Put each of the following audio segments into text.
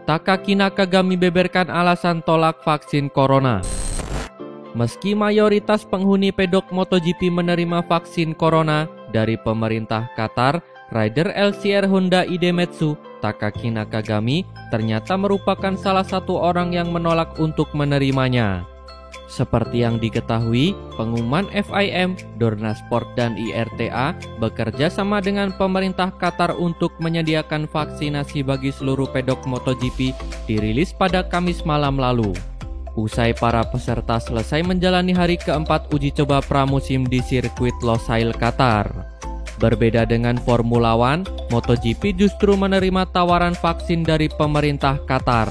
Takaki Nakagami beberkan alasan tolak vaksin corona. Meski mayoritas penghuni pedok MotoGP menerima vaksin corona dari pemerintah Qatar, rider LCR Honda Idemitsu, Takaki Nakagami, ternyata merupakan salah satu orang yang menolak untuk menerimanya. Seperti yang diketahui, pengumuman FIM, Dorna Sport dan IRTA bekerja sama dengan pemerintah Qatar untuk menyediakan vaksinasi bagi seluruh pedok MotoGP dirilis pada Kamis malam lalu. Usai para peserta selesai menjalani hari keempat uji coba pramusim di sirkuit Losail, Qatar. Berbeda dengan Formula One, MotoGP justru menerima tawaran vaksin dari pemerintah Qatar.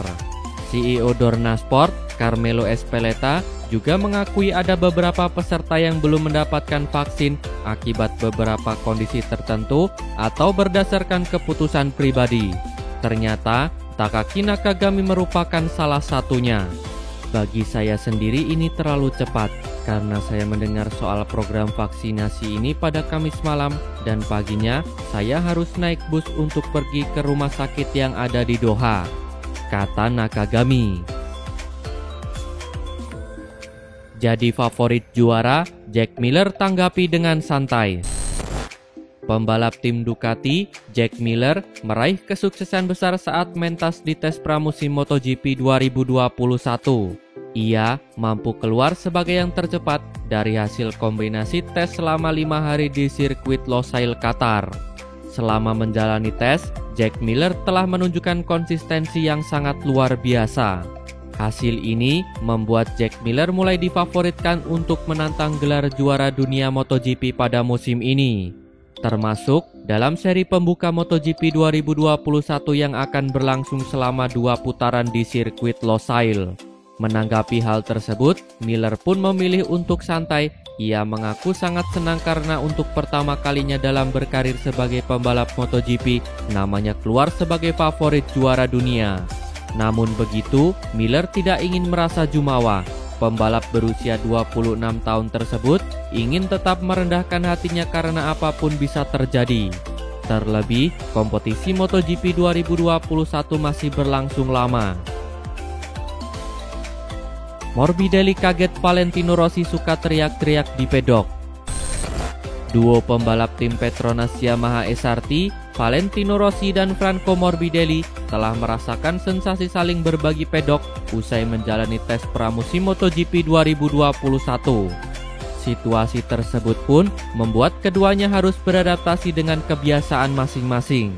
CEO Dorna Sport, Carmelo Ezpeleta, juga mengakui ada beberapa peserta yang belum mendapatkan vaksin akibat beberapa kondisi tertentu atau berdasarkan keputusan pribadi. Ternyata, Takaki Nakagami merupakan salah satunya. Bagi saya sendiri ini terlalu cepat, karena saya mendengar soal program vaksinasi ini pada Kamis malam dan paginya saya harus naik bus untuk pergi ke rumah sakit yang ada di Doha, kata Nakagami. Jadi favorit juara, Jack Miller tanggapi dengan santai. Pembalap tim Ducati, Jack Miller, meraih kesuksesan besar saat mentas di tes pramusim MotoGP 2021. Ia mampu keluar sebagai yang tercepat dari hasil kombinasi tes selama 5 hari di sirkuit Losail, Qatar. Selama menjalani tes, Jack Miller telah menunjukkan konsistensi yang sangat luar biasa. Hasil ini membuat Jack Miller mulai difavoritkan untuk menantang gelar juara dunia MotoGP pada musim ini, termasuk dalam seri pembuka MotoGP 2021 yang akan berlangsung selama 2 putaran di sirkuit Losail. Menanggapi hal tersebut, Miller pun memilih untuk santai. Ia mengaku sangat senang karena untuk pertama kalinya dalam berkarir sebagai pembalap MotoGP, namanya keluar sebagai favorit juara dunia. Namun begitu, Miller tidak ingin merasa jumawa. Pembalap berusia 26 tahun tersebut ingin tetap merendahkan hatinya karena apapun bisa terjadi. Terlebih, kompetisi MotoGP 2021 masih berlangsung lama. Morbidelli kaget Valentino Rossi suka teriak-teriak di pedok. Duo pembalap tim Petronas Yamaha SRT, Valentino Rossi dan Franco Morbidelli telah merasakan sensasi saling berbagi pedok usai menjalani tes pramusim MotoGP 2021. Situasi tersebut pun membuat keduanya harus beradaptasi dengan kebiasaan masing-masing.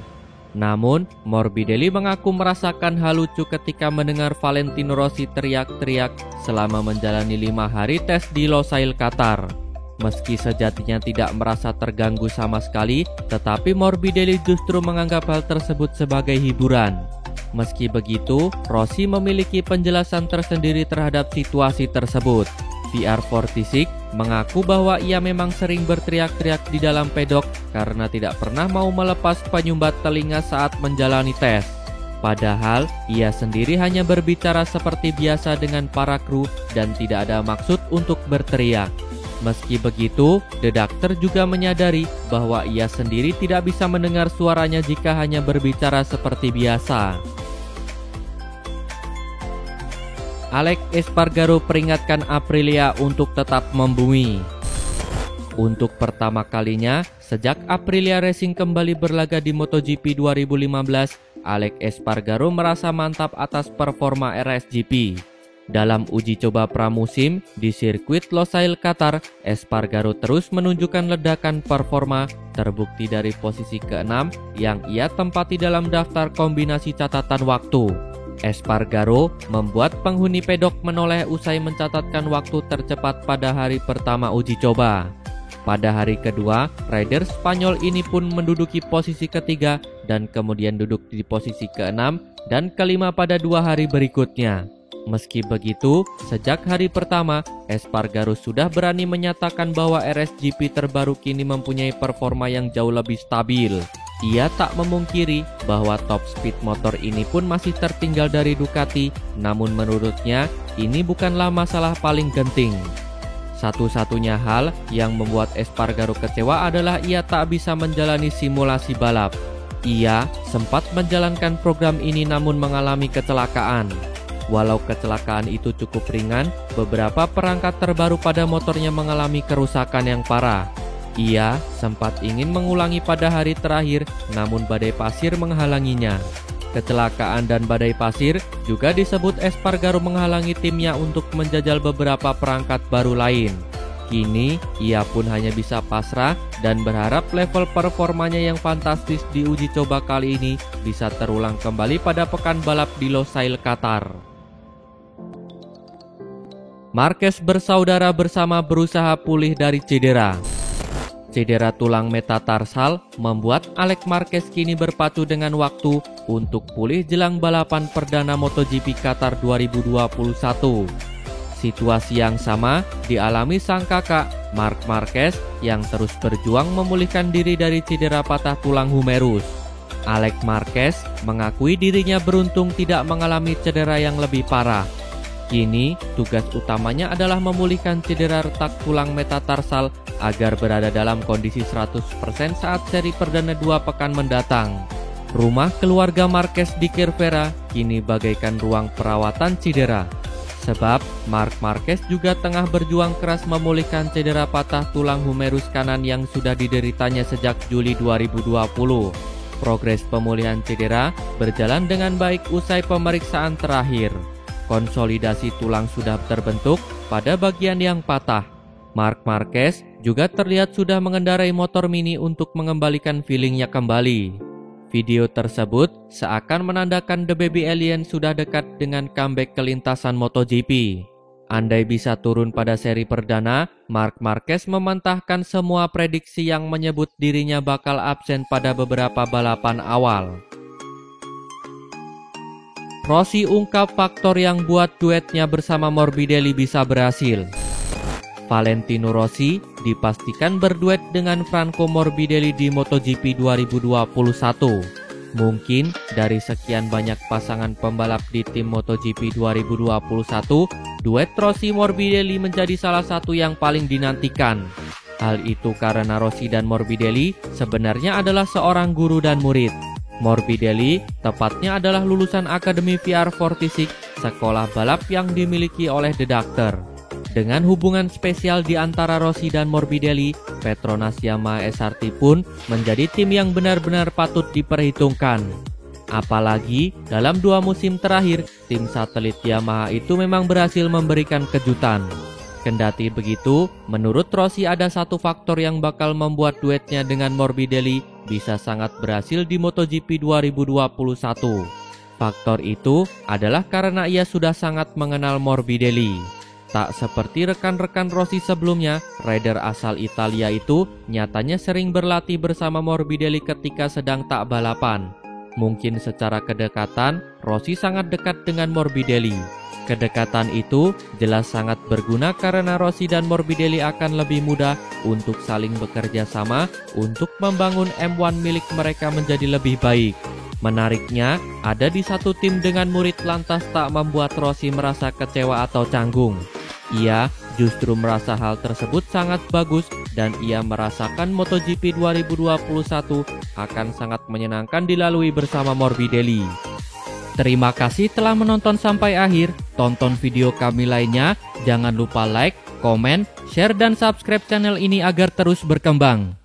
Namun, Morbidelli mengaku merasakan hal lucu ketika mendengar Valentino Rossi teriak-teriak selama menjalani 5 hari tes di Losail, Qatar. Meski sejatinya tidak merasa terganggu sama sekali, tetapi Morbidelli justru menganggap hal tersebut sebagai hiburan. Meski begitu, Rossi memiliki penjelasan tersendiri terhadap situasi tersebut. VR46 mengaku bahwa ia memang sering berteriak-teriak di dalam pedok karena tidak pernah mau melepas penyumbat telinga saat menjalani tes. Padahal, ia sendiri hanya berbicara seperti biasa dengan para kru dan tidak ada maksud untuk berteriak. Meski begitu, The Doctor juga menyadari bahwa ia sendiri tidak bisa mendengar suaranya jika hanya berbicara seperti biasa. Alex Espargaro peringatkan Aprilia untuk tetap membumi. Untuk pertama kalinya, sejak Aprilia Racing kembali berlaga di MotoGP 2015, Alex Espargaro merasa mantap atas performa RSGP. Dalam uji coba pramusim di sirkuit Losail, Qatar, Espargaro terus menunjukkan ledakan performa, terbukti dari posisi ke-6 yang ia tempati dalam daftar kombinasi catatan waktu. Espargaro membuat penghuni pedok menoleh usai mencatatkan waktu tercepat pada hari pertama uji coba. Pada hari kedua, rider Spanyol ini pun menduduki posisi ketiga dan kemudian duduk di posisi ke-6 dan ke-5 pada 2 hari berikutnya. Meski begitu, sejak hari pertama, Espargaro sudah berani menyatakan bahwa RSGP terbaru kini mempunyai performa yang jauh lebih stabil. Ia tak memungkiri bahwa top speed motor ini pun masih tertinggal dari Ducati, namun menurutnya ini bukanlah masalah paling genting. Satu-satunya hal yang membuat Espargaro kecewa adalah ia tak bisa menjalani simulasi balap. Ia sempat menjalankan program ini namun mengalami kecelakaan. Walau kecelakaan itu cukup ringan, beberapa perangkat terbaru pada motornya mengalami kerusakan yang parah. Ia sempat ingin mengulangi pada hari terakhir, namun badai pasir menghalanginya. Kecelakaan dan badai pasir juga disebut Espargaro menghalangi timnya untuk menjajal beberapa perangkat baru lain. Kini, ia pun hanya bisa pasrah dan berharap level performanya yang fantastis di uji coba kali ini bisa terulang kembali pada pekan balap di Losail, Qatar. Marquez bersaudara bersama berusaha pulih dari cedera. Cedera tulang metatarsal membuat Alex Marquez kini berpacu dengan waktu untuk pulih jelang balapan perdana MotoGP Qatar 2021. Situasi yang sama dialami sang kakak, Marc Marquez, yang terus berjuang memulihkan diri dari cedera patah tulang humerus. Alex Marquez mengakui dirinya beruntung tidak mengalami cedera yang lebih parah. Kini, tugas utamanya adalah memulihkan cedera retak tulang metatarsal agar berada dalam kondisi 100% saat seri perdana 2 pekan mendatang. Rumah keluarga Marquez di Cervera kini bagaikan ruang perawatan cedera. Sebab, Marc Marquez juga tengah berjuang keras memulihkan cedera patah tulang humerus kanan yang sudah dideritanya sejak Juli 2020. Progres pemulihan cedera berjalan dengan baik usai pemeriksaan terakhir. Konsolidasi tulang sudah terbentuk pada bagian yang patah. Marc Marquez juga terlihat sudah mengendarai motor mini untuk mengembalikan feelingnya kembali. Video tersebut seakan menandakan The Baby Alien sudah dekat dengan comeback ke lintasan MotoGP. Andai bisa turun pada seri perdana, Marc Marquez memantahkan semua prediksi yang menyebut dirinya bakal absen pada beberapa balapan awal. Rossi ungkap faktor yang buat duetnya bersama Morbidelli bisa berhasil. Valentino Rossi dipastikan berduet dengan Franco Morbidelli di MotoGP 2021. Mungkin dari sekian banyak pasangan pembalap di tim MotoGP 2021, duet Rossi Morbidelli menjadi salah satu yang paling dinantikan. Hal itu karena Rossi dan Morbidelli sebenarnya adalah seorang guru dan murid. Morbidelli tepatnya adalah lulusan Akademi VR46, sekolah balap yang dimiliki oleh The Doctor. Dengan hubungan spesial di antara Rossi dan Morbidelli, Petronas Yamaha SRT pun menjadi tim yang benar-benar patut diperhitungkan. Apalagi dalam 2 musim terakhir, tim satelit Yamaha itu memang berhasil memberikan kejutan. Kendati begitu, menurut Rossi ada satu faktor yang bakal membuat duetnya dengan Morbidelli bisa sangat berhasil di MotoGP 2021. Faktor itu adalah karena ia sudah sangat mengenal Morbidelli. Tak seperti rekan-rekan Rossi sebelumnya, rider asal Italia itu nyatanya sering berlatih bersama Morbidelli ketika sedang tak balapan. Mungkin secara kedekatan, Rossi sangat dekat dengan Morbidelli. Kedekatan itu jelas sangat berguna karena Rossi dan Morbidelli akan lebih mudah untuk saling bekerja sama untuk membangun M1 milik mereka menjadi lebih baik. Menariknya, ada di satu tim dengan murid lantas tak membuat Rossi merasa kecewa atau canggung. Ia justru merasa hal tersebut sangat bagus dan ia merasakan MotoGP 2021 akan sangat menyenangkan dilalui bersama Morbidelli. Terima kasih telah menonton sampai akhir. Tonton video kami lainnya. Jangan lupa like, komen, share, dan subscribe channel ini agar terus berkembang.